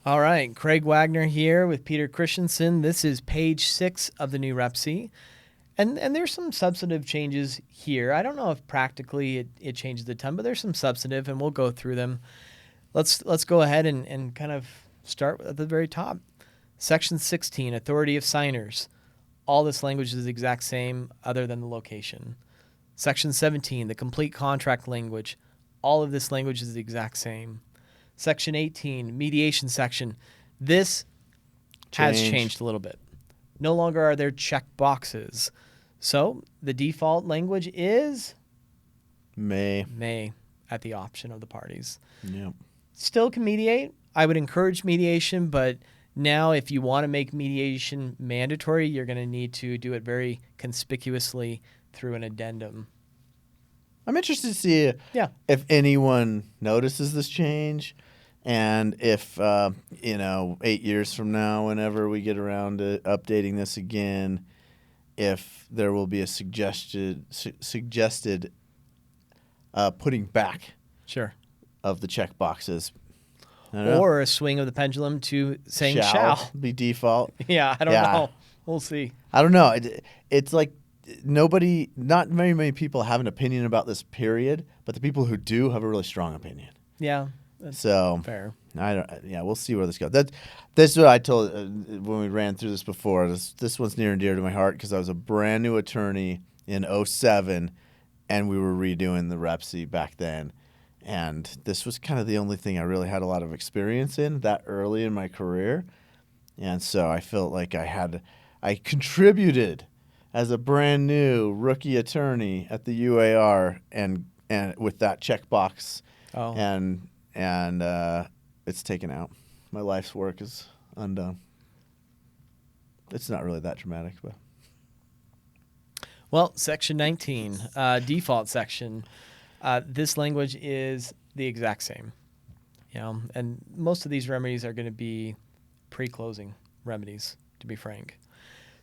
All right, Craig Wagner here with Peter Christensen. This is page 6 of the new REPC. And there's some substantive changes here. I don't know if practically it changes a ton, but there's some substantive, and we'll go through them. Let's go ahead and kind of start at the very top. Section 16, authority of signers. All this language is the exact same other than the location. Section 17, the complete contract language. All of this language is the exact same. Section 18, mediation section. This has changed a little bit. No longer are there check boxes. So the default language is may at the option of the parties. Yep. Still can mediate. I would encourage mediation, but now if you want to make mediation mandatory, you're going to need to do it very conspicuously through an addendum. I'm interested to see if anyone notices this change, and if 8 years from now, whenever we get around to updating this again, if there will be a suggested putting back of the check boxes. Or a swing of the pendulum to saying shall. Be default. Yeah, I don't know. We'll see. I don't know. It's like not very many people have an opinion about this period, but the people who do have a really strong opinion. Yeah. So fair. We'll see where this goes. That's what I told when we ran through this before. This one's near and dear to my heart because I was a brand new attorney in 2007, and we were redoing the REPC back then. And this was kind of the only thing I really had a lot of experience in that early in my career. And so I felt like I contributed as a brand new rookie attorney at the UAR and with that checkbox. Oh. And it's taken out. My life's work is undone. It's not really that dramatic, but. Well, Section 19, default section. This language is the exact same, and most of these remedies are going to be pre-closing remedies, to be frank.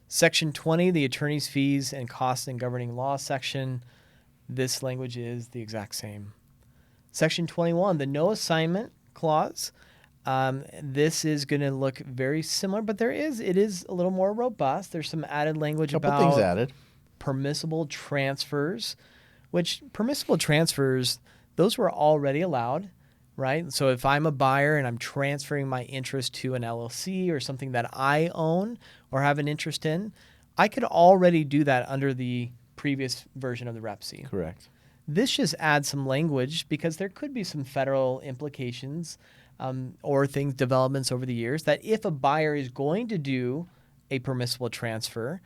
Section 20, the attorney's fees and costs and governing law section. This language is the exact same. Section 21, the no assignment clause. This is going to look very similar, but it is a little more robust. There's some added language about things added. Permissible transfers, which permissible transfers, those were already allowed, right? So if I'm a buyer and I'm transferring my interest to an LLC or something that I own or have an interest in, I could already do that under the previous version of the REPC. Correct. This just adds some language because there could be some federal implications or developments over the years that if a buyer is going to do a permissible transfer,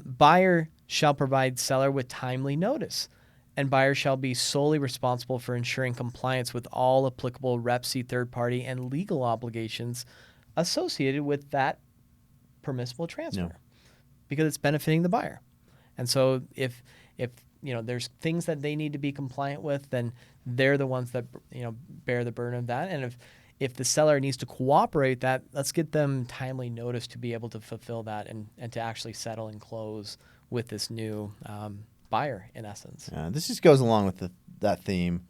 buyer shall provide seller with timely notice, and buyer shall be solely responsible for ensuring compliance with all applicable REPC third-party and legal obligations associated with that permissible transfer because it's benefiting the buyer. And so if there's things that they need to be compliant with, then they're the ones that bear the burden of that. And if the seller needs to cooperate that, let's get them timely notice to be able to fulfill that and to actually settle and close with this new buyer, in essence. This just goes along with that theme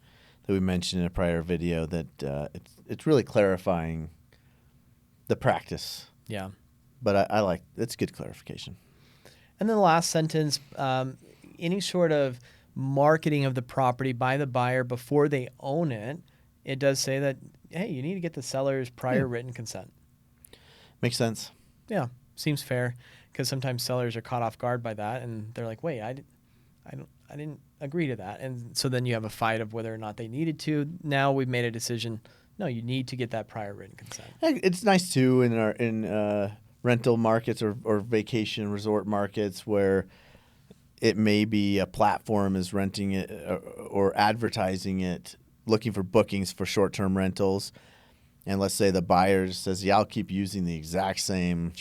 that we mentioned in a prior video, that it's really clarifying the practice. Yeah. But I like it's good clarification. And then the last sentence, any sort of marketing of the property by the buyer before they own it, it does say that, hey, you need to get the seller's prior written consent. Makes sense. Yeah, seems fair, because sometimes sellers are caught off guard by that, and they're like, wait, I didn't agree to that. And so then you have a fight of whether or not they needed to. Now we've made a decision. No, you need to get that prior written consent. It's nice, too, in rental markets or vacation resort markets where it may be a platform is renting it or advertising it, looking for bookings for short-term rentals. And let's say the buyer says, yeah, I'll keep using the exact same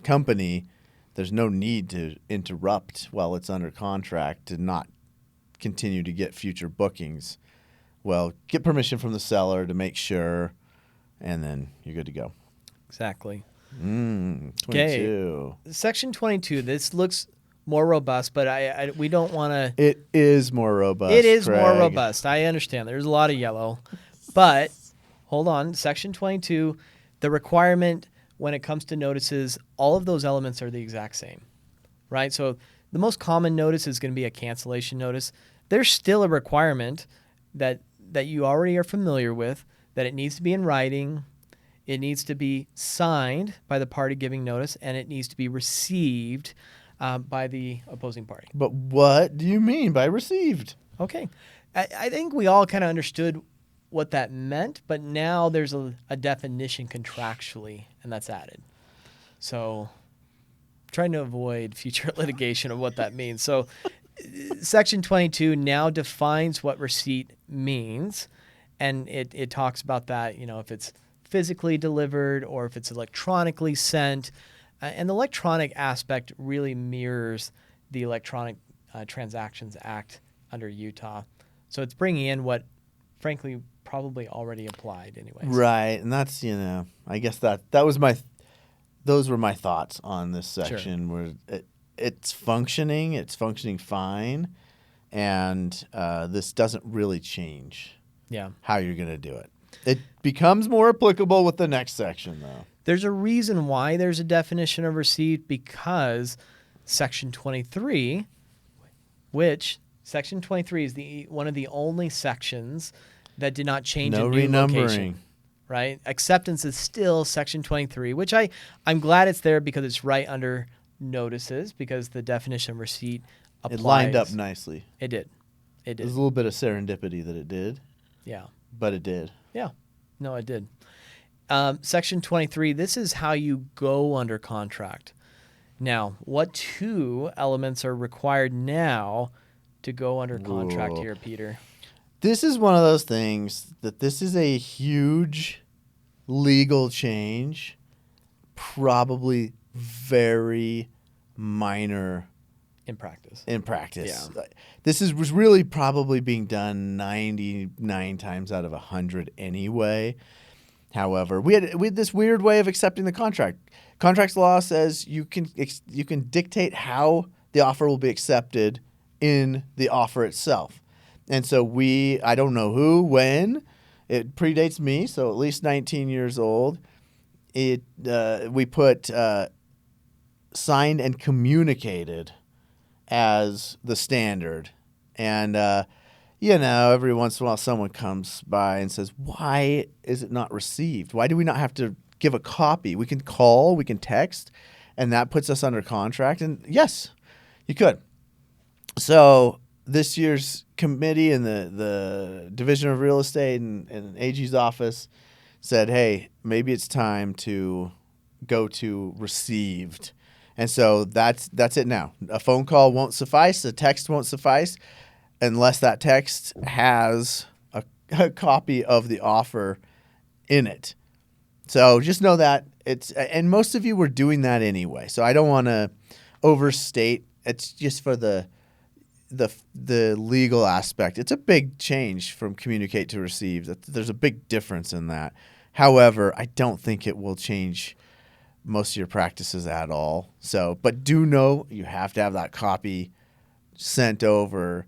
company. There's no need to interrupt while it's under contract to not continue to get future bookings. Well, get permission from the seller to make sure, and then you're good to go. Exactly. 22. Okay. Section 22, this looks more robust, but we don't want to... It is more robust, It is Craig. more robust. I understand. There's a lot of yellow. But, hold on. Section 22, the requirement when it comes to notices, all of those elements are the exact same, right? So the most common notice is going to be a cancellation notice. There's still a requirement that you already are familiar with, that it needs to be in writing, it needs to be signed by the party giving notice, and it needs to be received by the opposing party. But what do you mean by received? Okay. I think we all kind of understood what that meant, but now there's a definition contractually, and that's added. So trying to avoid future litigation of what that means. So Section 22 now defines what receipt means, and it talks about that, if it's physically delivered or if it's electronically sent. And the electronic aspect really mirrors the Electronic Transactions Act under Utah. So it's bringing in what, frankly, probably already applied anyways. Right, and that's, I guess those were my thoughts on this section. Sure. Where it's functioning fine, and this doesn't really change how you're going to do it. It becomes more applicable with the next section, though. There's a reason why there's a definition of receipt, because Section 23, which Section 23 is one of the only sections that did not change a new location. Right? Acceptance is still Section 23, which I'm glad it's there because it's right under notices, because the definition of receipt applies. It lined up nicely. It did. There's a little bit of serendipity that it did. Yeah. But it did. Yeah. No, it did. Section 23, this is how you go under contract. Now, what two elements are required now to go under contract here, Peter? This is one of those things that this is a huge legal change, probably very minor in practice. Yeah. This was really probably being done 99 times out of 100 anyway. However, we had this weird way of accepting the contract. Contracts law says you can dictate how the offer will be accepted in the offer itself. And so I don't know who, when, it predates me, so at least 19 years old. We put signed and communicated as the standard. And, every once in a while someone comes by and says, why is it not received? Why do we not have to give a copy? We can call, we can text, and that puts us under contract. And yes, you could. So this year's committee in the Division of Real Estate and AG's office said, hey, maybe it's time to go to received. And so that's it now. A phone call won't suffice. A text won't suffice unless that text has a copy of the offer in it. So just know that and most of you were doing that anyway. So I don't want to overstate. It's just for the legal aspect. It's a big change from communicate to receive. There's a big difference in that. However, I don't think it will change most of your practices at all. So, but do know you have to have that copy sent over.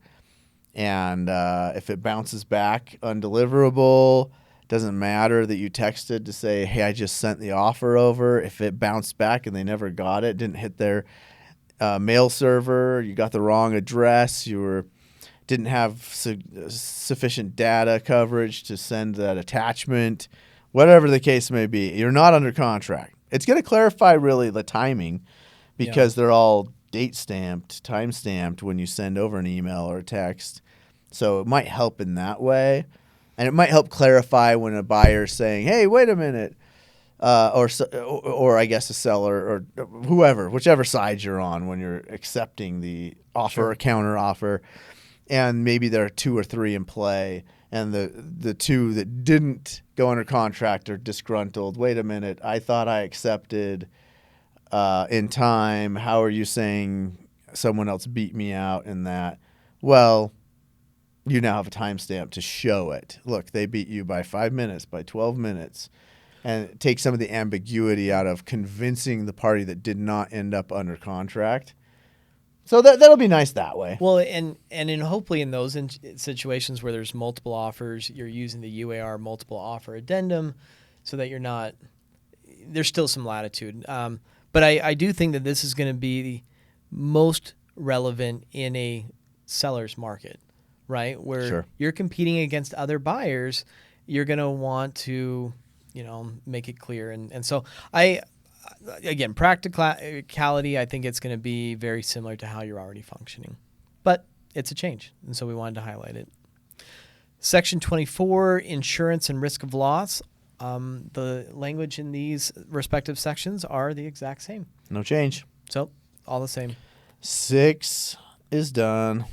And if it bounces back undeliverable, doesn't matter that you texted to say, hey, I just sent the offer over. If it bounced back and they never got it, didn't hit their mail server, you got the wrong address, didn't have sufficient data coverage to send that attachment, whatever the case may be, you're not under contract. It's going to clarify really the timing, because they're all date stamped, time stamped when you send over an email or a text. So it might help in that way. And it might help clarify when a buyer's saying, hey, wait a minute. Or I guess a seller or whoever, whichever side you're on when you're accepting the offer or counter offer. And maybe there are two or three in play. And the two that didn't go under contract are disgruntled. Wait a minute, I thought I accepted in time. How are you saying someone else beat me out in that? Well, you now have a timestamp to show it. Look, they beat you by 5 minutes, by 12 minutes. And take some of the ambiguity out of convincing the party that did not end up under contract. So that'll be nice that way. Well, and hopefully in those situations where there's multiple offers, you're using the UAR multiple offer addendum, so that you're not there's still some latitude. But I do think that this is going to be the most relevant in a seller's market, right? Where Sure. you're competing against other buyers, you're going to want to, make it clear. And so again, practicality, I think it's going to be very similar to how you're already functioning. But it's a change, and so we wanted to highlight it. Section 24, insurance and risk of loss. The language in these respective sections are the exact same. No change. So all the same. 6 is done.